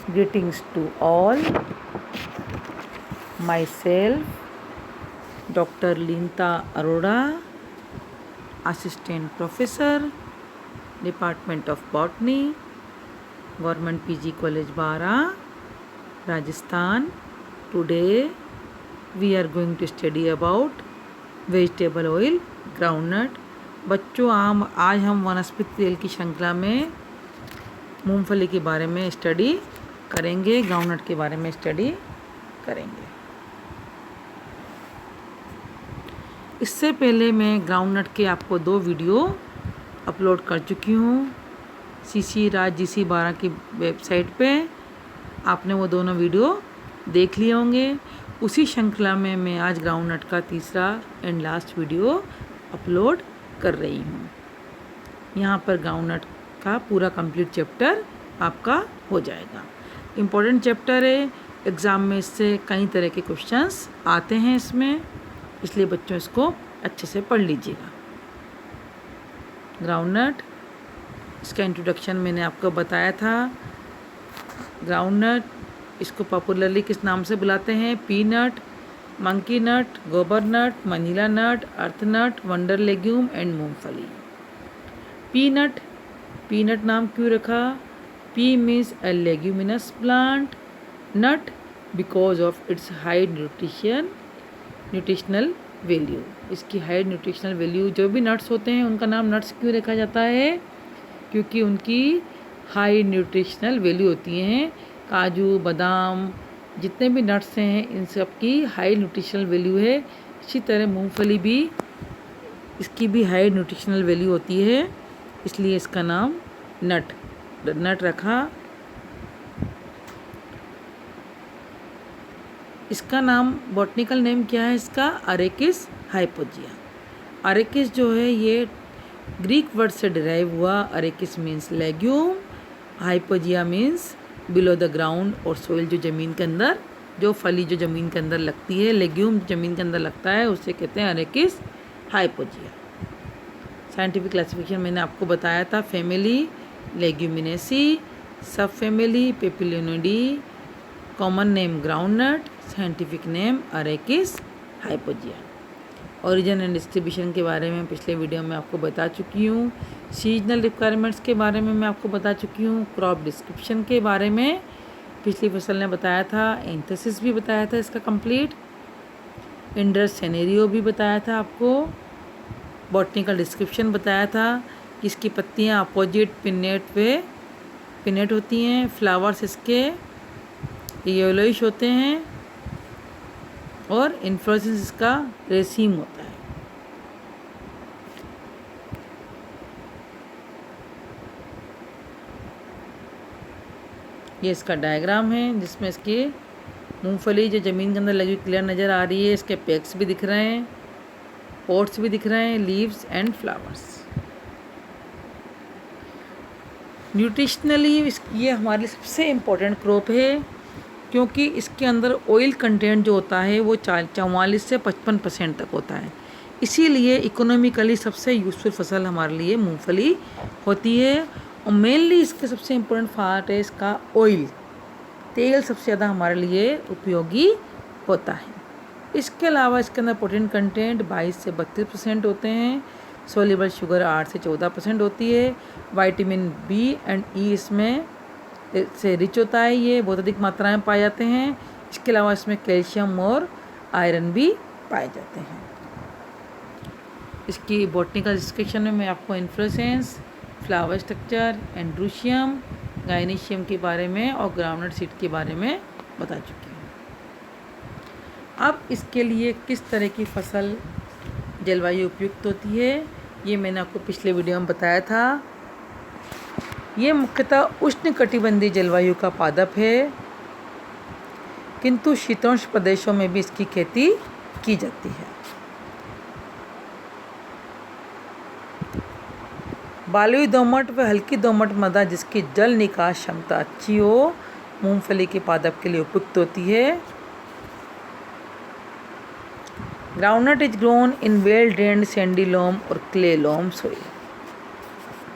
Greetings to all. Myself, Dr. Linta Arora, Assistant Professor, Department of Botany, Government PG College Bara, Rajasthan. Today we are going to study about vegetable oil, groundnut. बच्चों आज हम वनस्पति तेल की श्रृंखला में मूंगफली के बारे में स्टडी करेंगे, ग्राउंडनट के बारे में स्टडी करेंगे। इससे पहले मैं ग्राउंडनट के आपको 2 वीडियो अपलोड कर चुकी हूँ CC राज GC 12 की वेबसाइट पे। आपने वो दोनों वीडियो देख लिए होंगे। उसी श्रृंखला में मैं आज ग्राउंडनट का तीसरा एंड लास्ट वीडियो अपलोड कर रही हूँ। यहाँ पर ग्राउंडनट का पूरा कंप्लीट चैप्टर आपका हो जाएगा। इम्पोर्टेंट चैप्टर है, एग्ज़ाम में इससे कई तरह के क्वेश्चंस आते हैं इसमें, इसलिए बच्चों इसको अच्छे से पढ़ लीजिएगा। ग्राउंडनट, इसका इंट्रोडक्शन मैंने आपको बताया था। ग्राउंडनट, इसको पॉपुलरली किस नाम से बुलाते हैं? Peanut, monkey nut, goober nut, Manila nut, earth nut, wonder legume and मूंगफली। पीनट, पीनट नाम क्यों रखा? P means a leguminous plant, nut because of its high nutritional value. इसकी हाई न्यूट्रिशनल वैल्यू, जो भी नट्स होते हैं उनका नाम नट्स क्यों रखा जाता है? क्योंकि उनकी हाई न्यूट्रिशनल वैल्यू होती हैं। काजू, बादाम, जितने भी नट्स हैं इन सब की हाई न्यूट्रिशनल वैल्यू है। इसी तरह मूंगफली भी, इसकी भी हाई न्यूट्रिशनल वैल्यू होती है, इसलिए इसका नाम नट रखा। इसका नाम, बॉटनिकल नेम क्या है इसका? अरेकिस हाइपोजिया। अरेकिस जो है ये ग्रीक वर्ड से डिराइव हुआ। Arachis means legume, hypogaea means below the ground और सोइल, जो ज़मीन के अंदर, जो फली जो ज़मीन के अंदर लगती है, लेग्यूम ज़मीन के अंदर लगता है, उसे कहते हैं अरेकिस हाइपोजिया। साइंटिफिक क्लासिफिकेशन मैंने आपको बताया था। Family Leguminosae, sub family Papilionoideae, common name groundnut, scientific name Arachis hypogaea. Origin and distribution के बारे में पिछले वीडियो में आपको बता चुकी हूँ। सीजनल रिक्वायरमेंट्स के बारे में मैं आपको बता चुकी हूँ। क्रॉप डिस्क्रिप्शन के बारे में पिछली फसल ने बताया था। एंथेसिस भी बताया था इसका कंप्लीट। इंडर सेनेरियो भी बताया था आपको। बॉटनिकल डिस्क्रिप्शन बताया था कि इसकी पत्तियाँ अपोजिट पिन्नेट होती हैं। फ्लावर्स इसके येलोइश होते हैं और इन्फ्लोरेसेंस इसका रेसीम होता है। ये इसका डायग्राम है जिसमें इसकी मूंगफली जो ज़मीन के अंदर लगी क्लियर नज़र आ रही है। इसके पेक्स भी दिख रहे हैं, पोट्स भी दिख रहे हैं, लीव्स एंड फ्लावर्स। न्यूट्रिशनली ये हमारे लिए सबसे इम्पोर्टेंट क्रॉप है, क्योंकि इसके अंदर ऑयल कंटेंट जो होता है वो 44 से 55% तक होता है। इसीलिए इकोनॉमिकली सबसे यूज़फुल फसल हमारे लिए मूंगफली होती है। और मेनली इसके सबसे इम्पोर्टेंट पार्ट है इसका ऑयल, तेल सबसे ज़्यादा हमारे लिए उपयोगी होता है। इसके अलावा इसके अंदर प्रोटीन कंटेंट 22 से 32% होते हैं। सोल्यूबल शुगर 8 से 14% होती है। विटामिन B एंड E इसमें से रिच होता है, ये बहुत अधिक मात्रा में पाए जाते हैं। इसके अलावा इसमें कैल्शियम और आयरन भी पाए जाते हैं। इसकी बॉटनिकल डिस्क्रिप्शन में मैं आपको इन्फ्लोरेसेंस, फ्लावर स्ट्रक्चर, एंड्रूशियम, गाइनेशियम के बारे में और ग्राउंडनट सीड के बारे में बता चुकी हूँ। अब इसके लिए किस तरह की फसल जलवायु उपयुक्त होती है, ये मैंने आपको पिछले वीडियो में बताया था। ये मुख्यतः उष्णकटिबंधीय जलवायु का पादप है, किंतु शीतोष्ण प्रदेशों में भी इसकी खेती की जाती है। बालुई दोमट व हल्की दोमट मृदा जिसकी जल निकास क्षमता अच्छी हो, मूंगफली के पादप के लिए उपयुक्त होती है। Groundnut is grown in well drained sandy loam और क्ले लोम सोइल।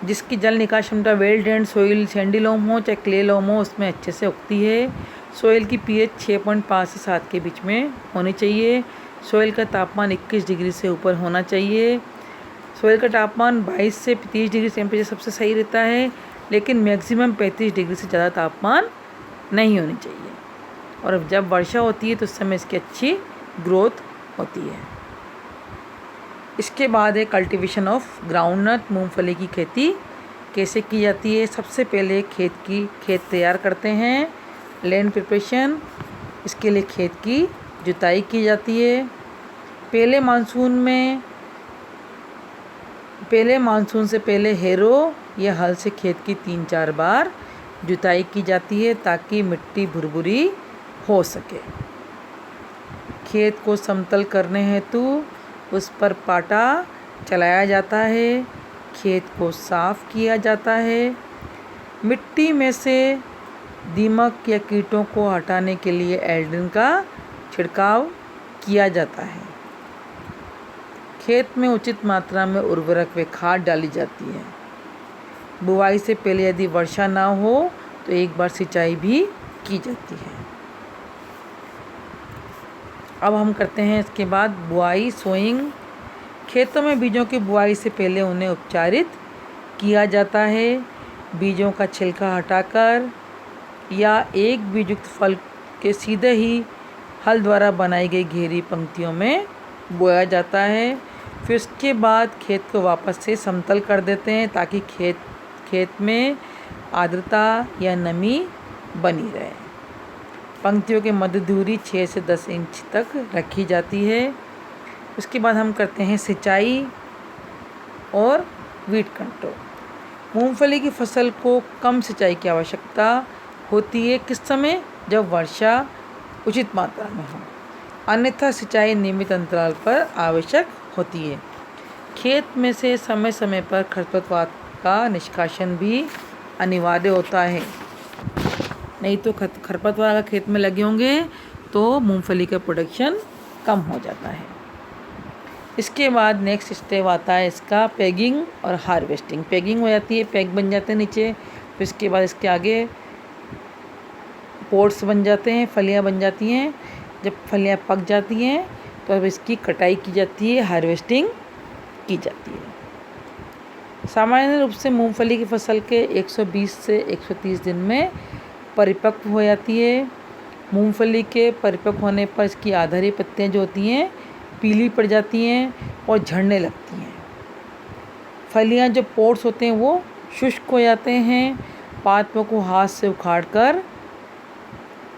जिसकी जल निकास क्षमता well drained soil sandy loam हो चाहे क्ले लोम हो उसमें अच्छे से उगती है। सोइल की पीएच 6.5 से 7 के बीच में होनी चाहिए। सोइल का तापमान 21 डिग्री से ऊपर होना चाहिए। सोइल का तापमान 22 से 30 डिग्री टेम्परेचर सबसे सही रहता है, लेकिन मैक्सिमम 35 डिग्री से ज़्यादा तापमान नहीं होनी चाहिए। और जब वर्षा होती है तो उस समय इसकी अच्छी ग्रोथ होती है। इसके बाद है कल्टीवेशन ऑफ ग्राउंडनट, मूंगफली की खेती कैसे की जाती है। सबसे पहले खेत तैयार करते हैं, लैंड प्रिपरेशन। इसके लिए खेत की जुताई की जाती है। पहले मानसून से पहले हैरो या हल से खेत की 3-4 बार जुताई की जाती है ताकि मिट्टी भुरभुरी हो सके। खेत को समतल करने हेतु उस पर पाटा चलाया जाता है। खेत को साफ किया जाता है। मिट्टी में से दीमक या कीटों को हटाने के लिए एल्ड्रिन का छिड़काव किया जाता है। खेत में उचित मात्रा में उर्वरक व खाद डाली जाती है। बुआई से पहले यदि वर्षा ना हो तो एक बार सिंचाई भी की जाती है। अब हम करते हैं इसके बाद बुआई, सोइंग। खेतों में बीजों की बुआई से पहले उन्हें उपचारित किया जाता है। बीजों का छिलका हटाकर या एक बीजयुक्त फल के सीधे ही हल द्वारा बनाई गई घेरी पंक्तियों में बोया जाता है। फिर उसके बाद खेत को वापस से समतल कर देते हैं ताकि खेत में आर्द्रता या नमी बनी रहे। पंक्तियों के मध्य दूरी 6 से 10 इंच तक रखी जाती है। उसके बाद हम करते हैं सिंचाई और वीड कंट्रोल। मूंगफली की फसल को कम सिंचाई की आवश्यकता होती है किस समय? जब वर्षा उचित मात्रा में हो, अन्यथा सिंचाई नियमित अंतराल पर आवश्यक होती है। खेत में से समय समय पर खरपतवार का निष्कासन भी अनिवार्य होता है, नहीं तो खरपतवार अगर खेत में लगे होंगे तो मूंगफली का प्रोडक्शन कम हो जाता है। इसके बाद नेक्स्ट स्टेप आता है इसका पैगिंग और हार्वेस्टिंग। पैगिंग हो जाती है, पैग बन जाते हैं नीचे। फिर इसके बाद इसके आगे पोर्ट्स बन जाते हैं, फलियां बन जाती हैं। जब फलियां पक जाती हैं तो अब इसकी कटाई की जाती है, हार्वेस्टिंग की जाती है। सामान्य रूप से मूंगफली की फसल के 120 से 130 दिन में परिपक्व हो जाती है। मूंगफली के परिपक्व होने पर इसकी आधारी पत्तियां जो होती हैं पीली पड़ जाती हैं और झड़ने लगती हैं। फलियां जो पोर्ट्स होते हैं वो शुष्क हो जाते हैं। पातों को हाथ से उखाड़कर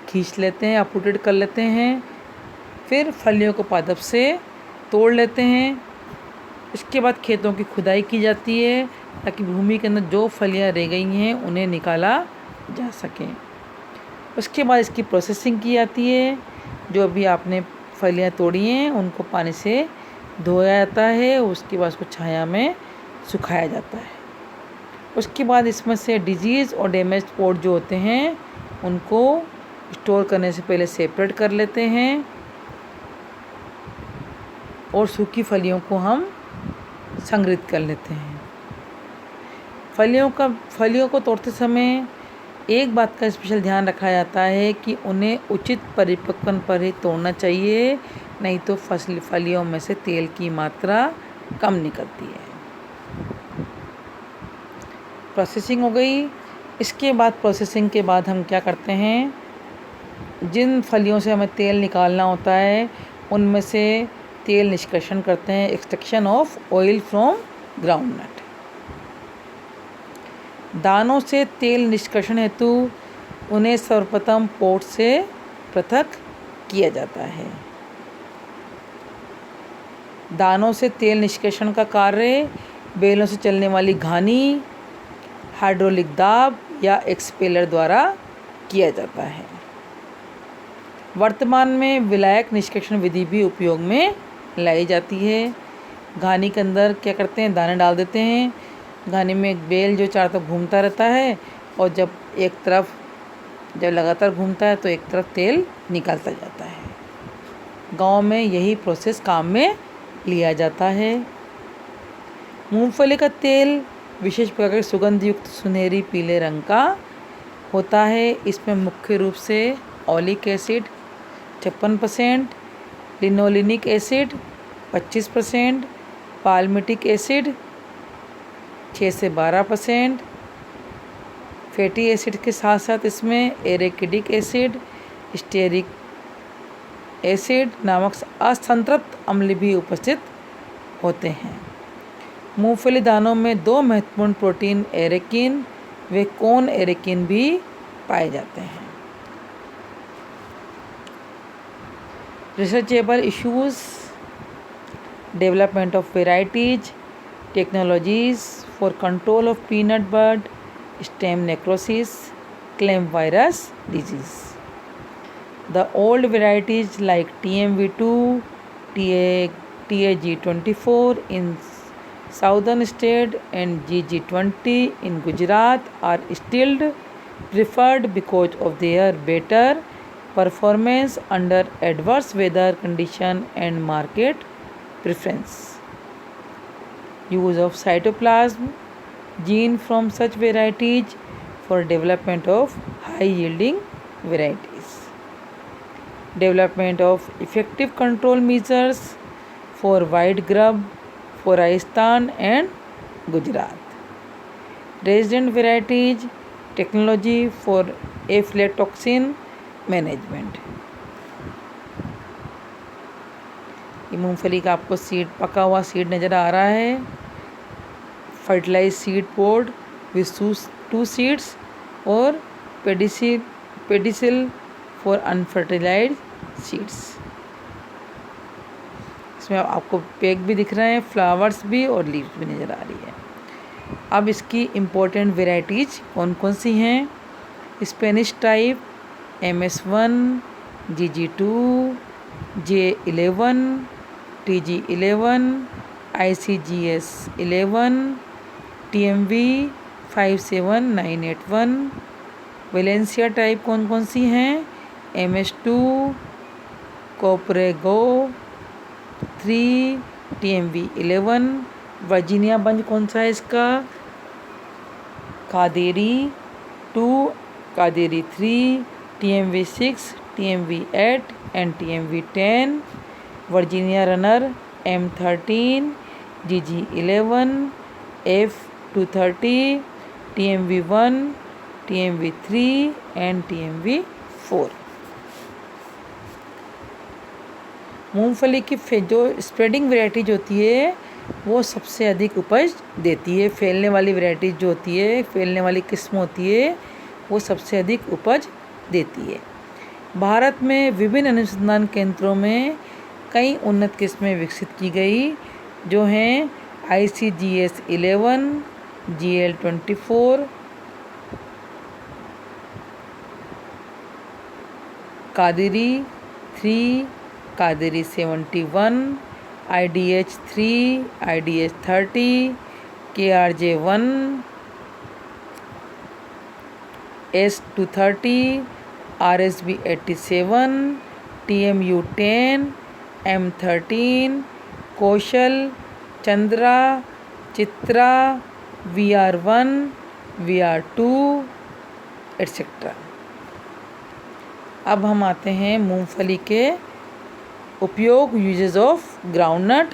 खींच लेते हैं, अपरूटेड कर लेते हैं। फिर फलियों को पादप से तोड़ लेते हैं। इसके बाद खेतों की खुदाई की जाती है ताकि भूमि के अंदर जो फलियां रह गई हैं उन्हें निकाला जा सके। उसके बाद इसकी प्रोसेसिंग की जाती है। जो भी आपने फलियां तोड़ी हैं उनको पानी से धोया जाता है, उसके बाद उसको छाया में सुखाया जाता है। उसके बाद इसमें से डिजीज़ और डैमेज पोर्ट जो होते हैं उनको स्टोर करने से पहले सेपरेट कर लेते हैं और सूखी फलियों को हम संग्रहित कर लेते हैं। फलियों को तोड़ते समय एक बात का स्पेशल ध्यान रखा जाता है कि उन्हें उचित परिपक्वन पर ही तोड़ना चाहिए, नहीं तो फलियों में से तेल की मात्रा कम निकलती है। प्रोसेसिंग हो गई। इसके बाद प्रोसेसिंग के बाद हम क्या करते हैं, जिन फलियों से हमें तेल निकालना होता है उनमें से तेल निष्कर्षण करते हैं, extraction of oil from groundnut. दानों से तेल निष्कर्षण हेतु उन्हें सर्वप्रथम पोर्ट से पृथक किया जाता है। दानों से तेल निष्कर्षण का कार्य बेलों से चलने वाली घानी, हाइड्रोलिक दाब या एक्सपेलर द्वारा किया जाता है। वर्तमान में विलायक निष्कर्षण विधि भी उपयोग में लाई जाती है। घानी के अंदर क्या करते हैं, दाने डाल देते हैं। घानी में एक बेल जो चारों तरफ घूमता रहता है और जब लगातार घूमता है तो एक तरफ तेल निकलता जाता है। गांव में यही प्रोसेस काम में लिया जाता है। मूंगफली का तेल विशेष प्रकार के सुगंध युक्त सुनहरी पीले रंग का होता है। इसमें मुख्य रूप से oleic acid 56%, linolenic acid 25%, palmitic acid 6 से 12%, फैटी एसिड के साथ साथ इसमें एरेकिडिक एसिड, स्टेरिक एसिड नामक असंतृप्त अम्ल भी उपस्थित होते हैं। मूंगफली दानों में 2 महत्वपूर्ण प्रोटीन एरेकिन व कोन एरेकिन भी पाए जाते हैं। Researchable issues, development of varieties, technologies for control of peanut bud stem necrosis, clam virus disease. The old varieties like TMV2, TAG24 in southern state and GG20 in Gujarat are still preferred because of their better performance under adverse weather condition and market preference. Use of cytoplasm gene from such varieties for development of high yielding varieties. Development of effective control measures for white grub for Rajasthan and Gujarat. Resident varieties technology for aflatoxin management. ये मूंगफली का आपको seed, पका हुआ seed नज़र आ रहा है। Fertilize seed pod with 2 seeds और पेडिसिल फॉर अनफर्टिलाइज सीड्स। इसमें आपको पेग भी दिख रहे हैं, फ्लावर्स भी और लीव्स भी नज़र आ रही है। अब इसकी इम्पोर्टेंट वेराइटीज़ कौन कौन सी हैं? Spanish type MS1, GG2, J11, TG11, ICGS 11, TMV 57981। Valencia type कौन कौन सी हैं? MS2, कोपरेगो 3, TMV 11। वर्जीनिया बंज कौन सा है इसका? Qaderi 2, Qaderi 3, TMV 6, TMV 8 and TMV 10। Virginia runner M13, GG 11, F230, TMV 1, TMV 3 and TMV 4। मूंगफली की जो स्प्रेडिंग वेराइटीज होती है वो सबसे अधिक उपज देती है। फैलने वाली वेराइटीज जो होती है, फैलने वाली किस्म होती है, वो सबसे अधिक उपज देती है। भारत में विभिन्न अनुसंधान केंद्रों में कई उन्नत किस्में विकसित की गई जो हैं ICGS 11, GL24, Qaderi 3, Qaderi 71, IDH 3, IDH 30, KRJ 1, S230, RSB 87, TMU 10, M13, Kaushal, Chandra, Chitra, VR1, VR2 et cetera. अब हम आते हैं मूंगफली के उपयोग, uses of groundnut.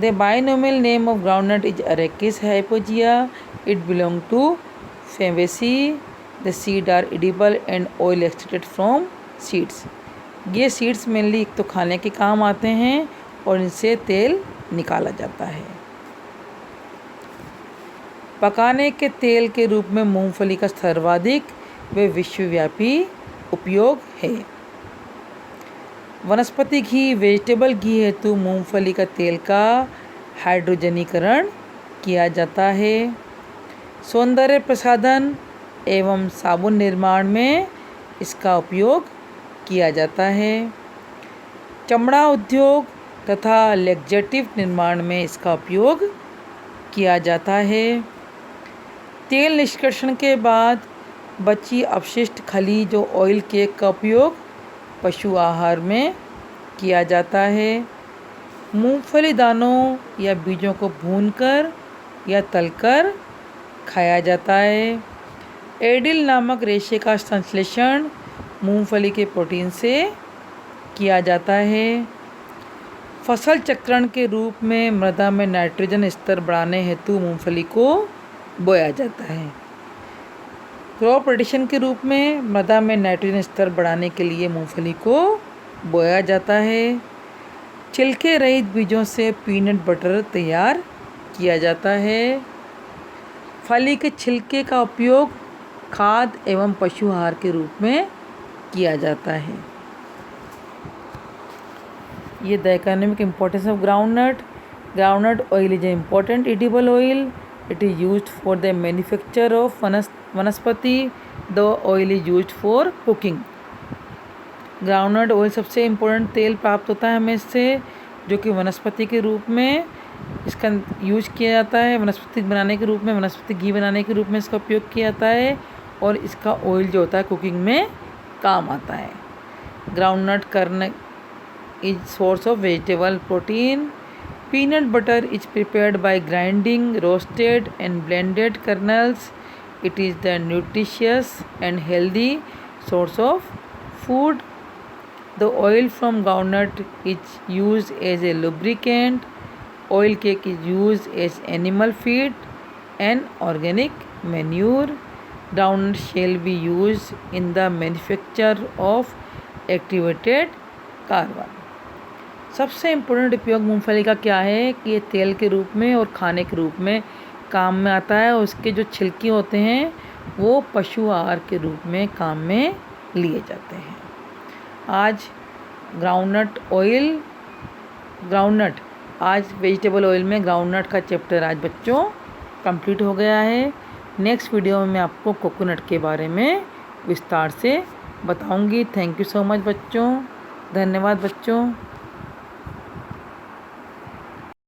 The binomial name of groundnut is Arachis hypogaea. It belong to Fabaceae. The seed are edible and oil extracted from seeds. ये seeds mainly एक तो खाने के काम आते हैं और इनसे तेल निकाला जाता है। पकाने के तेल के रूप में मूंगफली का सर्वाधिक व विश्वव्यापी उपयोग है। वनस्पति घी, वेजिटेबल घी हेतु मूंगफली का तेल का हाइड्रोजनीकरण किया जाता है। सौंदर्य प्रसाधन एवं साबुन निर्माण में इसका उपयोग किया जाता है। चमड़ा उद्योग तथा लैक्सेटिव निर्माण में इसका उपयोग किया जाता है। तेल निष्कर्षण के बाद बची अपशिष्ट खली जो ऑयल केक का उपयोग पशु आहार में किया जाता है। मूंगफली दानों या बीजों को भूनकर या तलकर खाया जाता है। एडिल नामक रेशे का संश्लेषण मूंगफली के प्रोटीन से किया जाता है। फसल चक्रण के रूप में मृदा में नाइट्रोजन स्तर बढ़ाने हेतु मूंगफली को बोया जाता है। क्रॉप रोटेशन के रूप में मृदा में नाइट्रोजन स्तर बढ़ाने के लिए मूंगफली को बोया जाता है। छिलके रहित बीजों से पीनट बटर तैयार किया जाता है। फली के छिलके का उपयोग खाद्य एवं पशु आहार के रूप में किया जाता है। ये the economic importance of groundnut. Groundnut oil is a important edible oil. It is used for the manufacture of vanaspati. The oil is used for cooking. Groundnut oil सबसे इम्पोर्टेंट तेल प्राप्त होता है हमें इससे, जो कि वनस्पति के रूप में इसका यूज किया जाता है। वनस्पति बनाने के रूप में, वनस्पति घी बनाने के रूप में इसका उपयोग किया जाता है और इसका ऑयल जो होता है कुकिंग में काम आता है। Groundnut kernel is source of vegetable protein. Peanut butter is prepared by grinding roasted and blended kernels. It is the nutritious and healthy source of food. The oil from groundnut is use as a lubricant. Oil cake is used as animal feed and organic manure. Groundnut shall be used in the manufacture of activated carbon. सबसे important उपयोग मूंगफली का क्या है कि ये तेल के रूप में और खाने के रूप में काम में आता है और उसके जो छिलके होते हैं वो पशु आहार के रूप में काम में लिए जाते हैं। आज वेजिटेबल ऑयल में ग्राउंडनट का चैप्टर आज बच्चों कंप्लीट हो गया है। नेक्स्ट वीडियो में मैं आपको कोकोनट के बारे में विस्तार से बताऊंगी। थैंक यू सो मच बच्चों। धन्यवाद बच्चों।